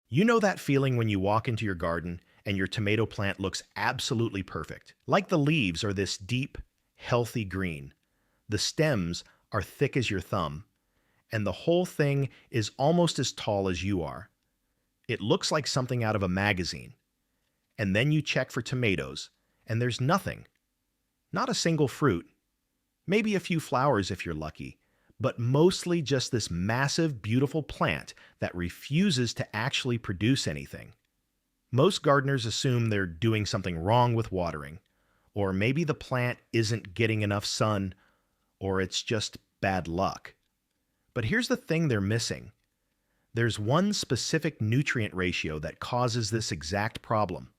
You know that feeling when you walk into your garden and your tomato plant looks absolutely perfect. Like the leaves are this deep, healthy green. The stems are thick as your thumb, and the whole thing is almost as tall as you are. It looks like something out of a magazine. And then you check for tomatoes, and there's nothing. Not a single fruit. Maybe a few flowers if you're lucky, but mostly just this massive, beautiful plant that refuses to actually produce anything. Most gardeners assume they're doing something wrong with watering, or maybe the plant isn't getting enough sun, or it's just bad luck. But here's the thing they're missing. There's one specific nutrient ratio that causes this exact problem,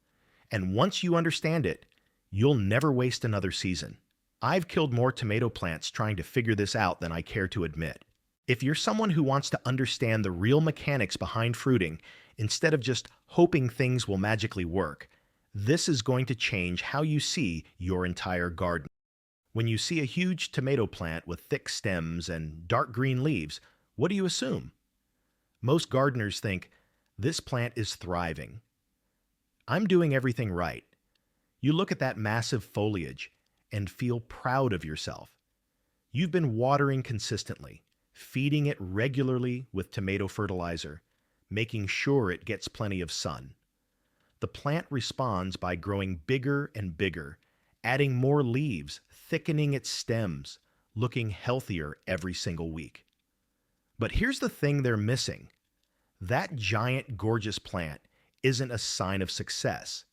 and once you understand it, you'll never waste another season. I've killed more tomato plants trying to figure this out than I care to admit. If you're someone who wants to understand the real mechanics behind fruiting, instead of just hoping things will magically work, this is going to change how you see your entire garden. When you see a huge tomato plant with thick stems and dark green leaves, what do you assume? Most gardeners think, this plant is thriving. I'm doing everything right. You look at that massive foliage and feel proud of yourself. You've been watering consistently, feeding it regularly with tomato fertilizer, making sure it gets plenty of sun. The plant responds by growing bigger and bigger, adding more leaves, thickening its stems, looking healthier every single week. But here's the thing they're missing. That giant, gorgeous plant isn't a sign of success.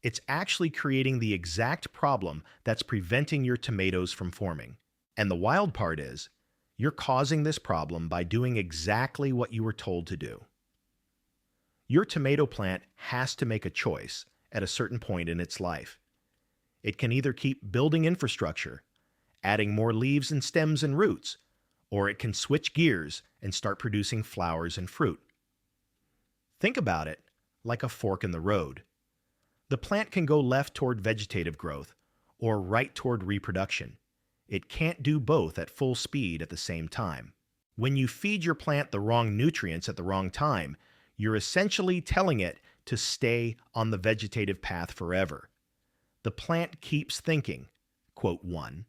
It's actually creating the exact problem that's preventing your tomatoes from forming. And the wild part is, you're causing this problem by doing exactly what you were told to do. Your tomato plant has to make a choice at a certain point in its life. It can either keep building infrastructure, adding more leaves and stems and roots, or it can switch gears and start producing flowers and fruit. Think about it like a fork in the road. The plant can go left toward vegetative growth or right toward reproduction. It can't do both at full speed at the same time. When you feed your plant the wrong nutrients at the wrong time, you're essentially telling it to stay on the vegetative path forever. The plant keeps thinking, quote one,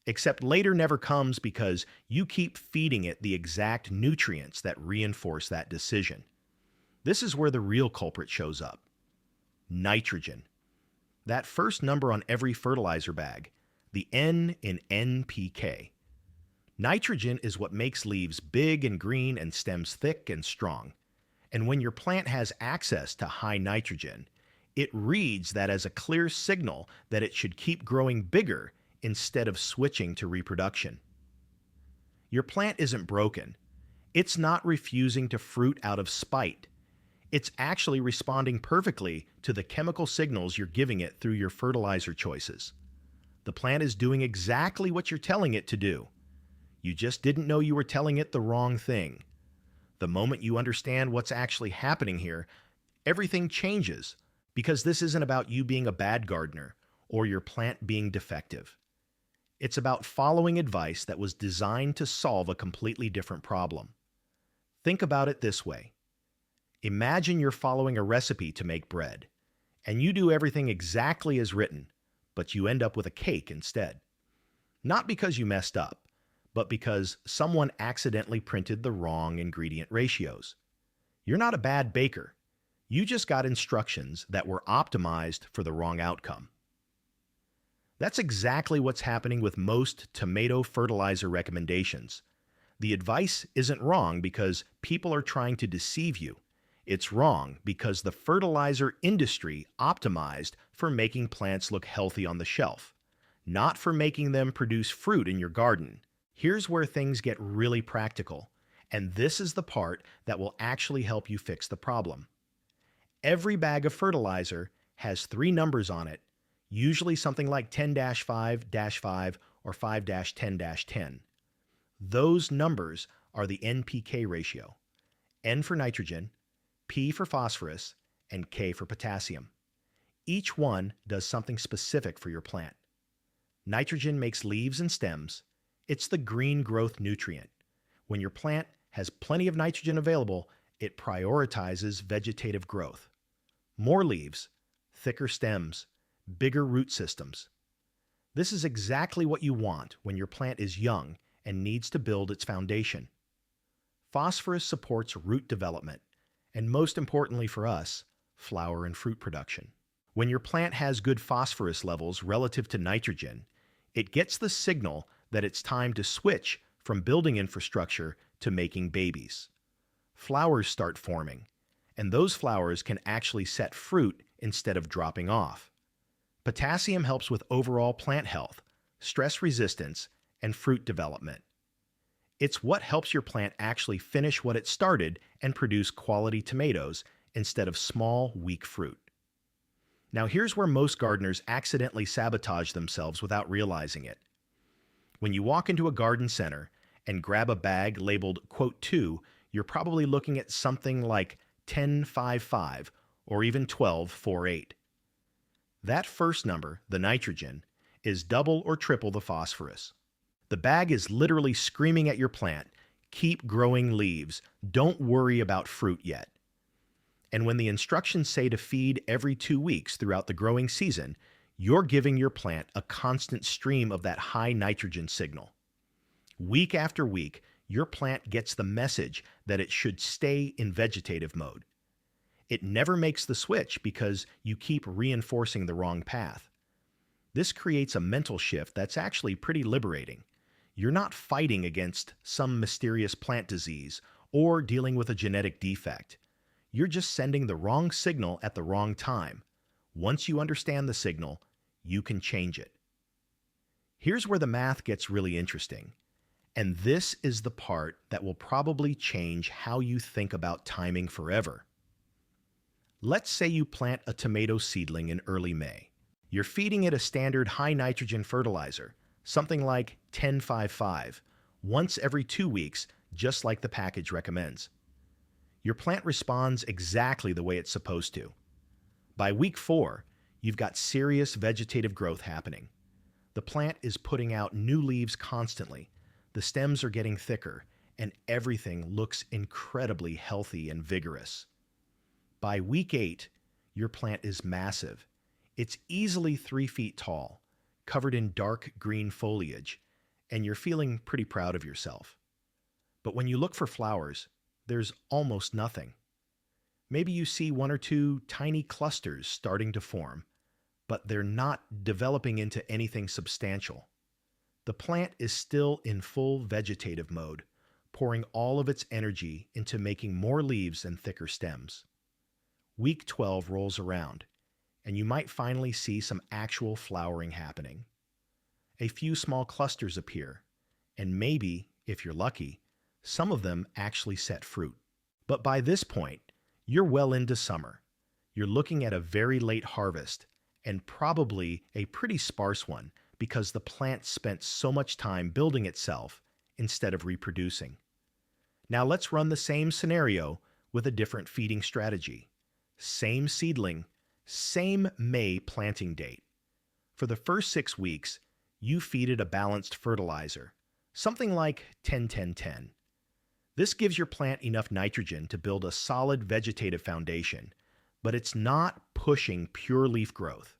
except later never comes because you keep feeding it the exact nutrients that reinforce that decision. This is where the real culprit shows up. Nitrogen. That first number on every fertilizer bag, the N in NPK. Nitrogen is what makes leaves big and green and stems thick and strong. And when your plant has access to high nitrogen, it reads that as a clear signal that it should keep growing bigger instead of switching to reproduction. Your plant isn't broken. It's not refusing to fruit out of spite. It's actually responding perfectly to the chemical signals you're giving it through your fertilizer choices. The plant is doing exactly what you're telling it to do. You just didn't know you were telling it the wrong thing. The moment you understand what's actually happening here, everything changes, because this isn't about you being a bad gardener or your plant being defective. It's about following advice that was designed to solve a completely different problem. Think about it this way. Imagine you're following a recipe to make bread, and you do everything exactly as written, but you end up with a cake instead. Not because you messed up, but because someone accidentally printed the wrong ingredient ratios. You're not a bad baker. You just got instructions that were optimized for the wrong outcome. That's exactly what's happening with most tomato fertilizer recommendations. The advice isn't wrong because people are trying to deceive you. It's wrong because the fertilizer industry optimized for making plants look healthy on the shelf, not for making them produce fruit in your garden. Here's where things get really practical, and this is the part that will actually help you fix the problem. Every bag of fertilizer has 3 numbers on it, usually something like 10-5-5 or 5-10-10. Those numbers are the NPK ratio, N for nitrogen, P for phosphorus, and K for potassium. Each one does something specific for your plant. Nitrogen makes leaves and stems. It's the green growth nutrient. When your plant has plenty of nitrogen available, It prioritizes vegetative growth. More leaves, thicker stems, bigger root systems. This is exactly what you want when your plant is young and needs to build its foundation. Phosphorus supports root development, and most importantly for us, flower and fruit production. When your plant has good phosphorus levels relative to nitrogen, it gets the signal that it's time to switch from building infrastructure to making babies. Flowers start forming, and those flowers can actually set fruit instead of dropping off. Potassium helps with overall plant health, stress resistance, and fruit development. It's what helps your plant actually finish what it started and produce quality tomatoes instead of small, weak fruit. Now here's where most gardeners accidentally sabotage themselves without realizing it. When you walk into a garden center and grab a bag labeled quote 2, you're probably looking at something like 10-5-5 or even 12-4-8. That first number, the nitrogen, is double or triple the phosphorus. The bag is literally screaming at your plant, keep growing leaves, don't worry about fruit yet. And when the instructions say to feed every 2 weeks throughout the growing season, you're giving your plant a constant stream of that high nitrogen signal. Week after week, your plant gets the message that it should stay in vegetative mode. It never makes the switch because you keep reinforcing the wrong path. This creates a mental shift that's actually pretty liberating. You're not fighting against some mysterious plant disease or dealing with a genetic defect. You're just sending the wrong signal at the wrong time. Once you understand the signal, you can change it. Here's where the math gets really interesting. And this is the part that will probably change how you think about timing forever. Let's say you plant a tomato seedling in early May. You're feeding it a standard high nitrogen fertilizer, something like 10-5-5, once every 2 weeks, just like the package recommends. Your plant responds exactly the way it's supposed to. By week 4, you've got serious vegetative growth happening. The plant is putting out new leaves constantly, the stems are getting thicker, and everything looks incredibly healthy and vigorous. By week 8, your plant is massive. It's easily 3 feet tall, covered in dark green foliage, and you're feeling pretty proud of yourself. But when you look for flowers, there's almost nothing. Maybe you see 1 or 2 tiny clusters starting to form, but they're not developing into anything substantial. The plant is still in full vegetative mode, pouring all of its energy into making more leaves and thicker stems. Week 12 rolls around, and you might finally see some actual flowering happening. A few small clusters appear, and maybe, if you're lucky, some of them actually set fruit. But by this point, you're well into summer. You're looking at a very late harvest, and probably a pretty sparse one because the plant spent so much time building itself instead of reproducing. Now let's run the same scenario with a different feeding strategy. Same seedling, same May planting date. For the first 6 weeks, you feed it a balanced fertilizer, something like 10-10-10. This gives your plant enough nitrogen to build a solid vegetative foundation, but it's not pushing pure leaf growth.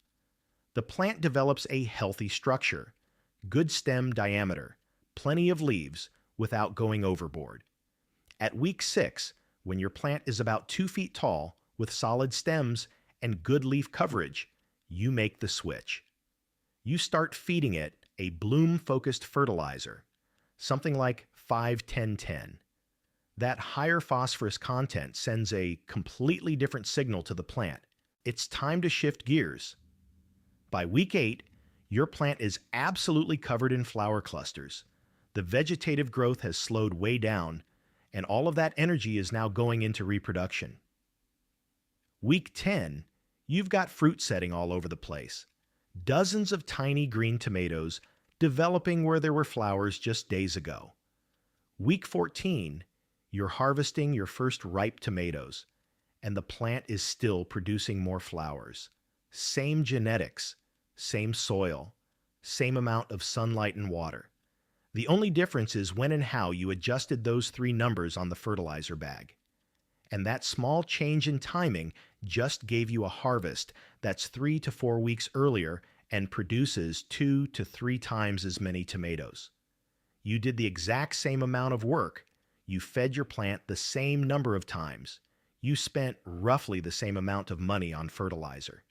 The plant develops a healthy structure, good stem diameter, plenty of leaves without going overboard. At week 6, when your plant is about 2 feet tall with solid stems and good leaf coverage, you make the switch. You start feeding it a bloom-focused fertilizer, something like 5-10-10. That higher phosphorus content sends a completely different signal to the plant. It's time to shift gears. By week 8, your plant is absolutely covered in flower clusters. The vegetative growth has slowed way down, and all of that energy is now going into reproduction. Week 10, you've got fruit setting all over the place. Dozens of tiny green tomatoes developing where there were flowers just days ago. Week 14, you're harvesting your first ripe tomatoes, and the plant is still producing more flowers. Same genetics, same soil, same amount of sunlight and water. The only difference is when and how you adjusted those 3 numbers on the fertilizer bag. And that small change in timing just gave you a harvest that's 3 to 4 weeks earlier and produces 2 to 3 times as many tomatoes. You did the exact same amount of work. You fed your plant the same number of times. You spent roughly the same amount of money on fertilizer.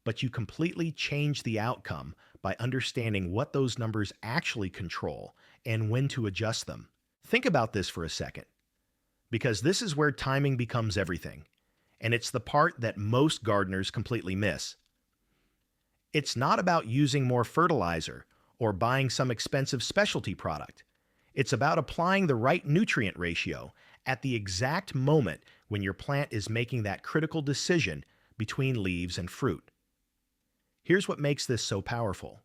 But you completely changed the outcome by understanding what those numbers actually control and when to adjust them. Think about this for a second, because this is where timing becomes everything, and it's the part that most gardeners completely miss. It's not about using more fertilizer or buying some expensive specialty product. It's about applying the right nutrient ratio at the exact moment when your plant is making that critical decision between leaves and fruit. Here's what makes this so powerful.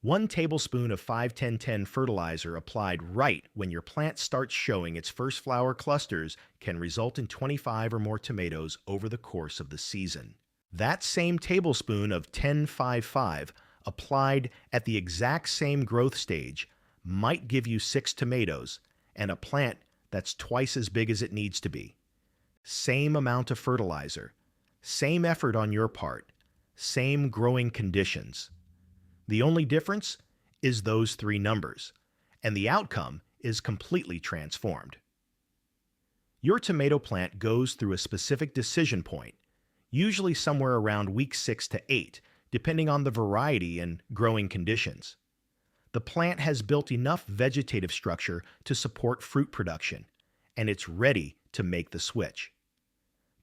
1 tablespoon of 5-10-10 fertilizer applied right when your plant starts showing its first flower clusters can result in 25 or more tomatoes over the course of the season. That same tablespoon of 10-5-5 applied at the exact same growth stage might give you 6 tomatoes and a plant that's twice as big as it needs to be. Same amount of fertilizer, same effort on your part, same growing conditions. The only difference is those 3 numbers, and the outcome is completely transformed. Your tomato plant goes through a specific decision point, usually somewhere around week 6 to 8, depending on the variety and growing conditions. The plant has built enough vegetative structure to support fruit production, and it's ready to make the switch.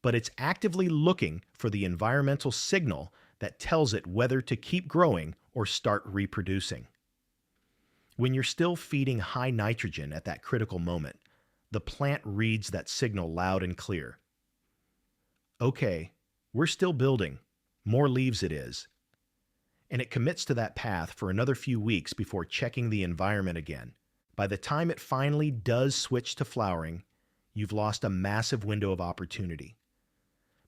But it's actively looking for the environmental signal that tells it whether to keep growing or start reproducing. When you're still feeding high nitrogen at that critical moment, the plant reads that signal loud and clear. Okay, we're still building. More leaves it is. And it commits to that path for another few weeks before checking the environment again. By the time it finally does switch to flowering, you've lost a massive window of opportunity.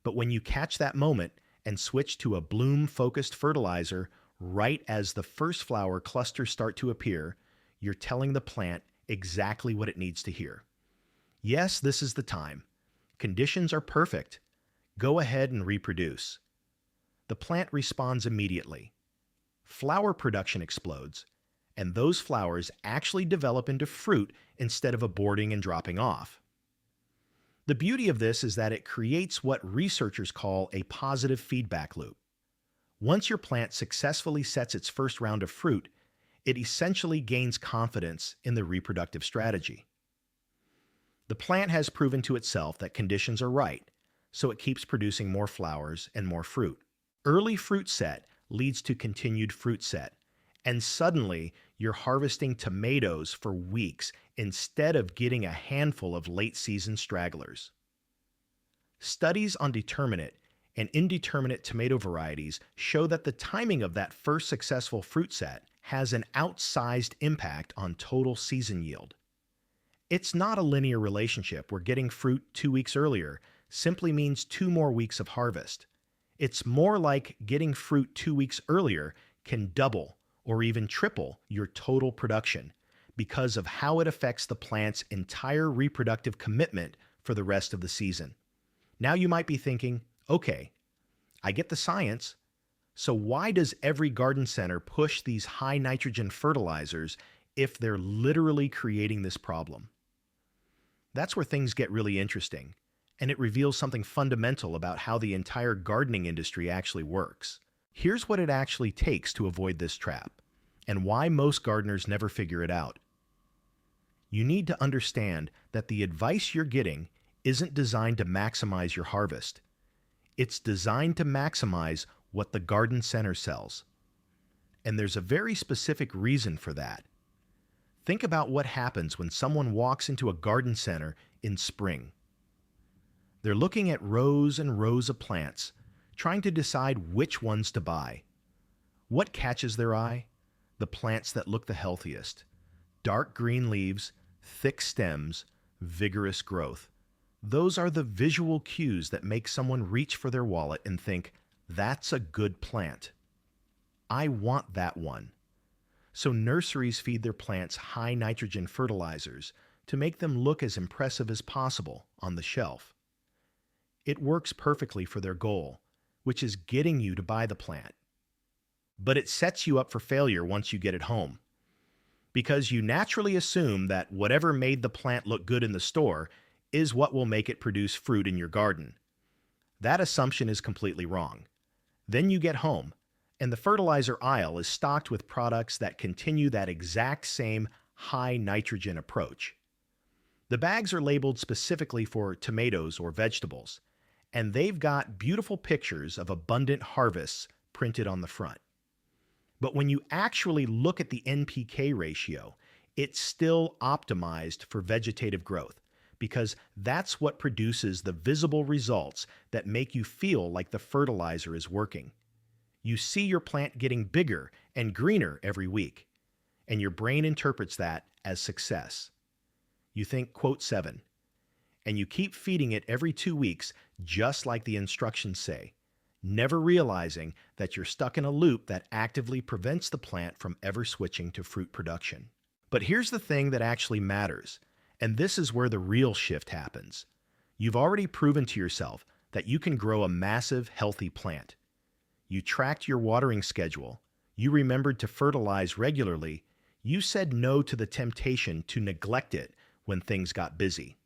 But when you catch that moment and switch to a bloom-focused fertilizer right as the first flower clusters start to appear, you're telling the plant exactly what it needs to hear. Yes, this is the time. Conditions are perfect. Go ahead and reproduce. The plant responds immediately. Flower production explodes, and those flowers actually develop into fruit instead of aborting and dropping off. The beauty of this is that it creates what researchers call a positive feedback loop. Once your plant successfully sets its first round of fruit, it essentially gains confidence in the reproductive strategy. The plant has proven to itself that conditions are right, so it keeps producing more flowers and more fruit. Early fruit set leads to continued fruit set, and suddenly you're harvesting tomatoes for weeks instead of getting a handful of late-season stragglers. Studies on determinate and indeterminate tomato varieties show that the timing of that first successful fruit set has an outsized impact on total season yield. It's not a linear relationship where getting fruit 2 weeks earlier simply means 2 more weeks of harvest. It's more like getting fruit 2 weeks earlier can double or even triple your total production because of how it affects the plant's entire reproductive commitment for the rest of the season. Now you might be thinking, okay, I get the science, so why does every garden center push these high nitrogen fertilizers if they're literally creating this problem? That's where things get really interesting, and it reveals something fundamental about how the entire gardening industry actually works. Here's what it actually takes to avoid this trap, and why most gardeners never figure it out. You need to understand that the advice you're getting isn't designed to maximize your harvest. It's designed to maximize what the garden center sells. And there's a very specific reason for that. Think about what happens when someone walks into a garden center in spring. They're looking at rows and rows of plants, trying to decide which ones to buy. What catches their eye? The plants that look the healthiest. Dark green leaves, thick stems, vigorous growth. Those are the visual cues that make someone reach for their wallet and think, that's a good plant. I want that one. So nurseries feed their plants high nitrogen fertilizers to make them look as impressive as possible on the shelf. It works perfectly for their goal, which is getting you to buy the plant. But it sets you up for failure once you get it home, because you naturally assume that whatever made the plant look good in the store is what will make it produce fruit in your garden. That assumption is completely wrong. Then you get home, and the fertilizer aisle is stocked with products that continue that exact same high nitrogen approach. The bags are labeled specifically for tomatoes or vegetables, and they've got beautiful pictures of abundant harvests printed on the front. But when you actually look at the NPK ratio, it's still optimized for vegetative growth, because that's what produces the visible results that make you feel like the fertilizer is working. You see your plant getting bigger and greener every week, and your brain interprets that as success. You think quote 7, and you keep feeding it every 2 weeks, just like the instructions say, never realizing that you're stuck in a loop that actively prevents the plant from ever switching to fruit production. But here's the thing that actually matters, and this is where the real shift happens. You've already proven to yourself that you can grow a massive, healthy plant. You tracked your watering schedule, you remembered to fertilize regularly, you said no to the temptation to neglect it when things got busy.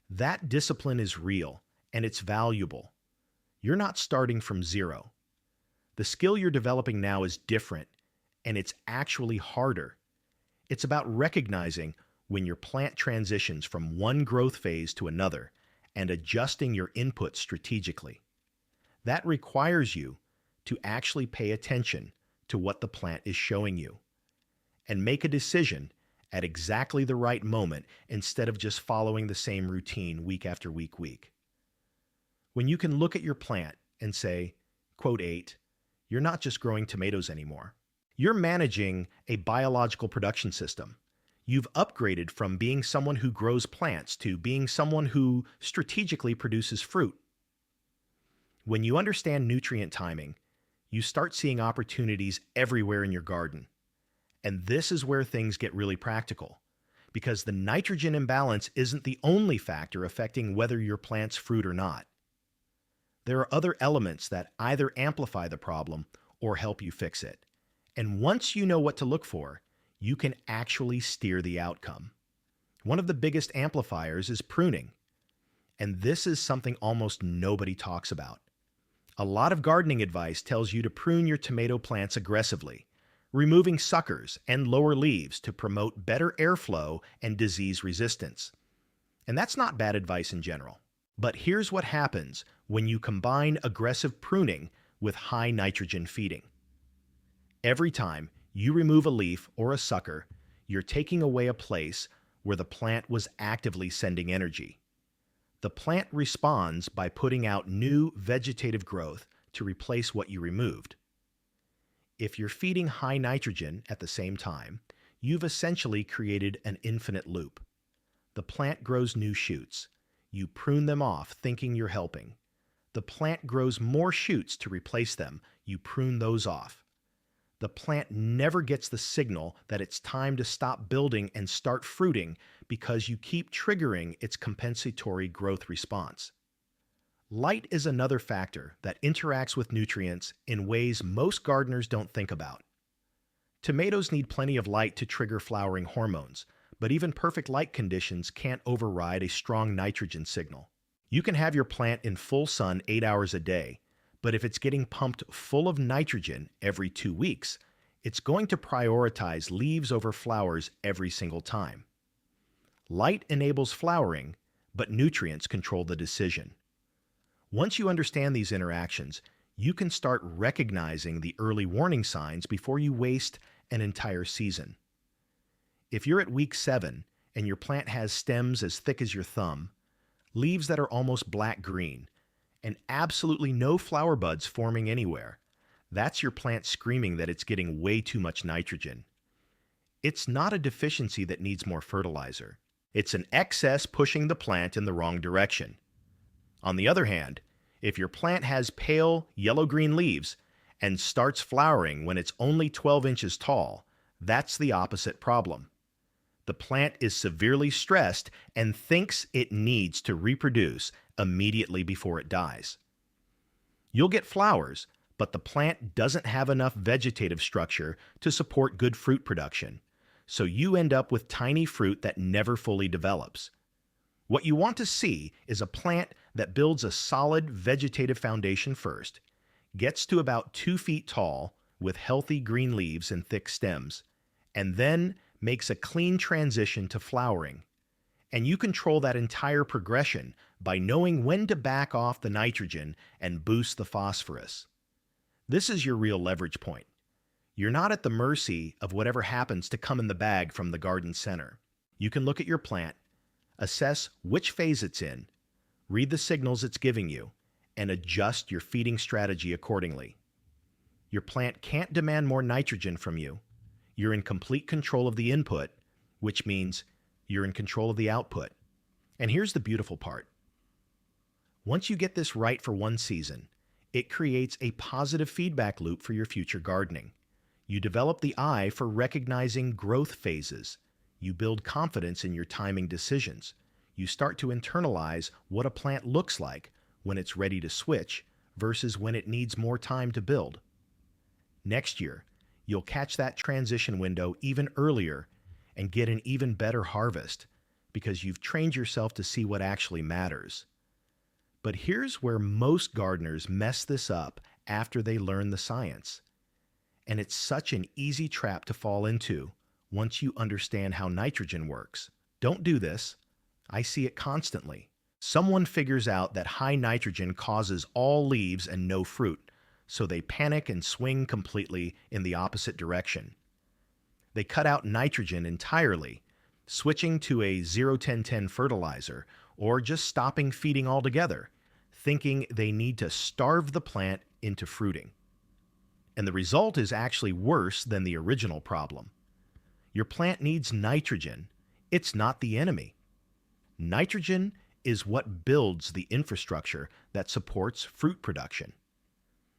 That discipline is real, and it's valuable. You're not starting from zero. The skill you're developing now is different, and it's actually harder. It's about recognizing when your plant transitions from one growth phase to another and adjusting your input strategically. That requires you to actually pay attention to what the plant is showing you and make a decision at exactly the right moment instead of just following the same routine week after week. When you can look at your plant and say, quote 8, you're not just growing tomatoes anymore. You're managing a biological production system. You've upgraded from being someone who grows plants to being someone who strategically produces fruit. When you understand nutrient timing, you start seeing opportunities everywhere in your garden. And this is where things get really practical, because the nitrogen imbalance isn't the only factor affecting whether your plant's fruit or not. There are other elements that either amplify the problem or help you fix it. And once you know what to look for, you can actually steer the outcome. One of the biggest amplifiers is pruning. And this is something almost nobody talks about. A lot of gardening advice tells you to prune your tomato plants aggressively, removing suckers and lower leaves to promote better airflow and disease resistance. And that's not bad advice in general. But here's what happens when you combine aggressive pruning with high nitrogen feeding. Every time you remove a leaf or a sucker, you're taking away a place where the plant was actively sending energy. The plant responds by putting out new vegetative growth to replace what you removed. If you're feeding high nitrogen at the same time, you've essentially created an infinite loop. The plant grows new shoots. You prune them off thinking you're helping. The plant grows more shoots to replace them. You prune those off. The plant never gets the signal that it's time to stop building and start fruiting because you keep triggering its compensatory growth response. Light is another factor that interacts with nutrients in ways most gardeners don't think about. Tomatoes need plenty of light to trigger flowering hormones, but even perfect light conditions can't override a strong nitrogen signal. You can have your plant in full sun 8 hours a day, but if it's getting pumped full of nitrogen every 2 weeks, it's going to prioritize leaves over flowers every single time. Light enables flowering, but nutrients control the decision. Once you understand these interactions, you can start recognizing the early warning signs before you waste an entire season. If you're at week 7 and your plant has stems as thick as your thumb, leaves that are almost black-green, and absolutely no flower buds forming anywhere, that's your plant screaming that it's getting way too much nitrogen. It's not a deficiency that needs more fertilizer. It's an excess pushing the plant in the wrong direction. On the other hand, if your plant has pale yellow-green leaves and starts flowering when it's only 12 inches tall, that's the opposite problem. The plant is severely stressed and thinks it needs to reproduce immediately before it dies. You'll get flowers, but the plant doesn't have enough vegetative structure to support good fruit production, so you end up with tiny fruit that never fully develops. What you want to see is a plant that builds a solid vegetative foundation first, gets to about 2 feet tall with healthy green leaves and thick stems, and then makes a clean transition to flowering. And you control that entire progression by knowing when to back off the nitrogen and boost the phosphorus. This is your real leverage point. You're not at the mercy of whatever happens to come in the bag from the garden center. You can look at your plant, assess which phase it's in, read the signals it's giving you, and adjust your feeding strategy accordingly. Your plant can't demand more nitrogen from you. You're in complete control of the input, which means you're in control of the output. And here's the beautiful part. Once you get this right for one season, it creates a positive feedback loop for your future gardening. You develop the eye for recognizing growth phases. You build confidence in your timing decisions. You start to internalize what a plant looks like when it's ready to switch versus when it needs more time to build. Next year, you'll catch that transition window even earlier and get an even better harvest because you've trained yourself to see what actually matters. But here's where most gardeners mess this up after they learn the science. And it's such an easy trap to fall into once you understand how nitrogen works. Don't do this. I see it constantly. Someone figures out that high nitrogen causes all leaves and no fruit, so they panic and swing completely in the opposite direction. They cut out nitrogen entirely, switching to a 0-10-10 fertilizer or just stopping feeding altogether, thinking they need to starve the plant into fruiting. And the result is actually worse than the original problem. Your plant needs nitrogen. It's not the enemy. Nitrogen is what builds the infrastructure that supports fruit production.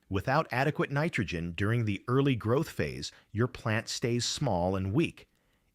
Without adequate nitrogen during the early growth phase, your plant stays small and weak.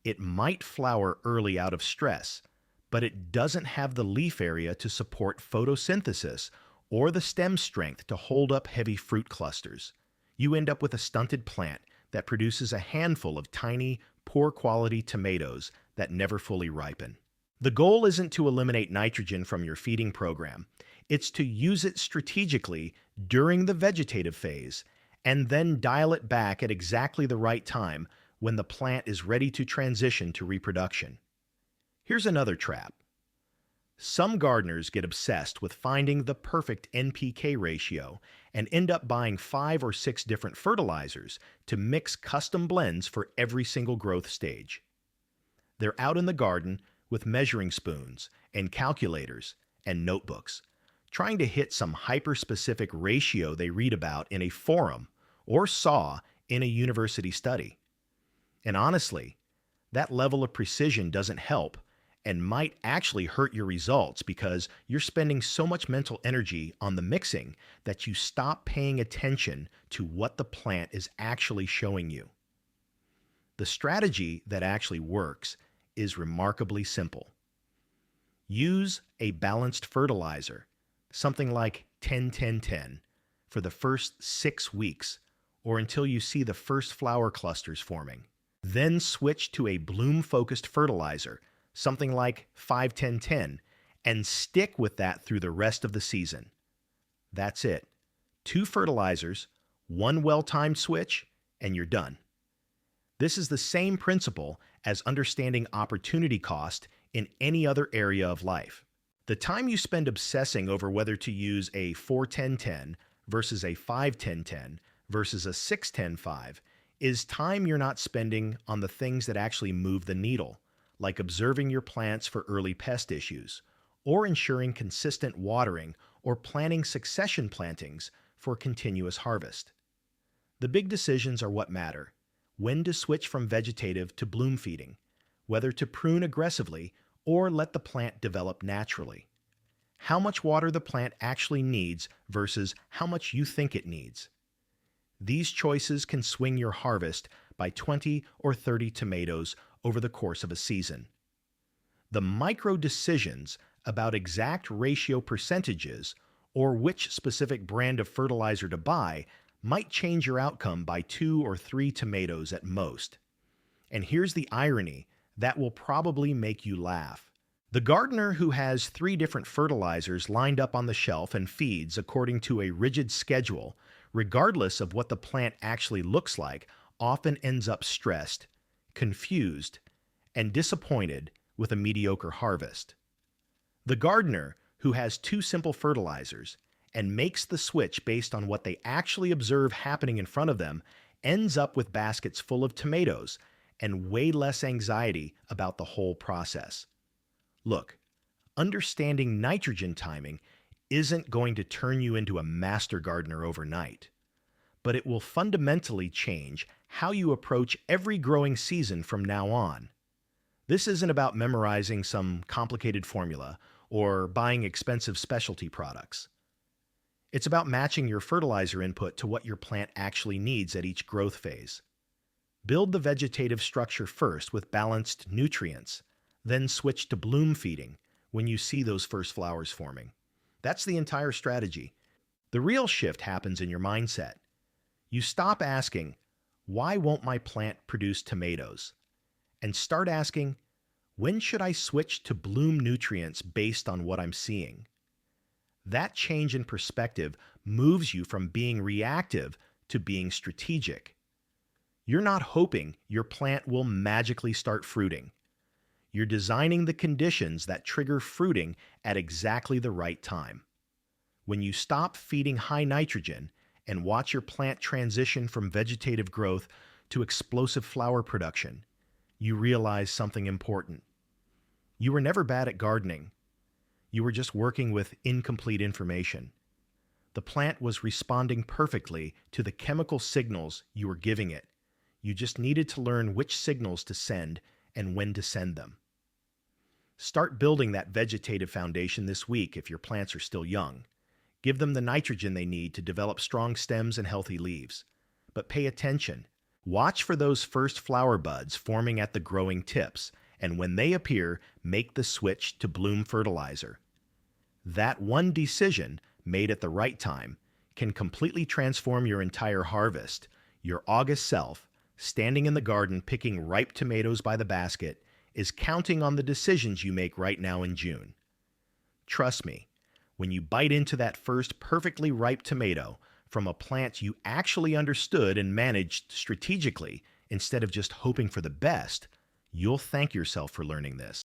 It might flower early out of stress, but it doesn't have the leaf area to support photosynthesis or the stem strength to hold up heavy fruit clusters. You end up with a stunted plant that produces a handful of tiny, poor-quality tomatoes that never fully ripen. The goal isn't to eliminate nitrogen from your feeding program. It's to use it strategically during the vegetative phase and then dial it back at exactly the right time when the plant is ready to transition to reproduction. Here's another trap. Some gardeners get obsessed with finding the perfect NPK ratio and end up buying 5 or 6 different fertilizers to mix custom blends for every single growth stage. They're out in the garden with measuring spoons and calculators and notebooks, trying to hit some hyper-specific ratio they read about in a forum or saw in a university study. And honestly, that level of precision doesn't help and might actually hurt your results because you're spending so much mental energy on the mixing that you stop paying attention to what the plant is actually showing you. The strategy that actually works is remarkably simple. Use a balanced fertilizer, something like 10-10-10, for the first 6 weeks or until you see the first flower clusters forming. Then switch to a bloom-focused fertilizer, something like 5-10-10, and stick with that through the rest of the season. That's it. 2 fertilizers, 1 well-timed switch, and you're done. This is the same principle as understanding opportunity cost in any other area of life. The time you spend obsessing over whether to use a 4-10-10 versus a 5-10-10 versus a 6-10-5 is time you're not spending on the things that actually move the needle, like observing your plants for early pest issues, or ensuring consistent watering or planning succession plantings for continuous harvest. The big decisions are what matter: when to switch from vegetative to bloom feeding, whether to prune aggressively or let the plant develop naturally, how much water the plant actually needs versus how much you think it needs. These choices can swing your harvest by 20 or 30 tomatoes over the course of a season. The micro decisions about exact ratio percentages or which specific brand of fertilizer to buy might change your outcome by 2 or 3 tomatoes at most. And here's the irony that will probably make you laugh. The gardener who has 3 different fertilizers lined up on the shelf and feeds according to a rigid schedule, regardless of what the plant actually looks like, often ends up stressed, confused, and disappointed with a mediocre harvest. The gardener who has 2 simple fertilizers and makes the switch based on what they actually observe happening in front of them ends up with baskets full of tomatoes and way less anxiety about the whole process. Look, understanding nitrogen timing isn't going to turn you into a master gardener overnight, but it will fundamentally change how you approach every growing season from now on. This isn't about memorizing some complicated formula or buying expensive specialty products. It's about matching your fertilizer input to what your plant actually needs at each growth phase. Build the vegetative structure first with balanced nutrients, then switch to bloom feeding when you see those first flowers forming. That's the entire strategy. The real shift happens in your mindset. You stop asking, "Why won't my plant produce tomatoes?" and start asking, "When should I switch to bloom nutrients based on what I'm seeing?" That change in perspective moves you from being reactive to being strategic. You're not hoping your plant will magically start fruiting. You're designing the conditions that trigger fruiting at exactly the right time. When you stop feeding high nitrogen and watch your plant transition from vegetative growth to explosive flower production, you realize something important. You were never bad at gardening. You were just working with incomplete information. The plant was responding perfectly to the chemical signals you were giving it. You just needed to learn which signals to send and when to send them. Start building that vegetative foundation this week if your plants are still young. Give them the nitrogen they need to develop strong stems and healthy leaves. But pay attention. Watch for those first flower buds forming at the growing tips, and when they appear, make the switch to bloom fertilizer. That one decision, made at the right time, can completely transform your entire harvest. Your August self, standing in the garden picking ripe tomatoes by the basket, is counting on the decisions you make right now in June. Trust me, when you bite into that first perfectly ripe tomato from a plant you actually understood and managed strategically instead of just hoping for the best, you'll thank yourself for learning this.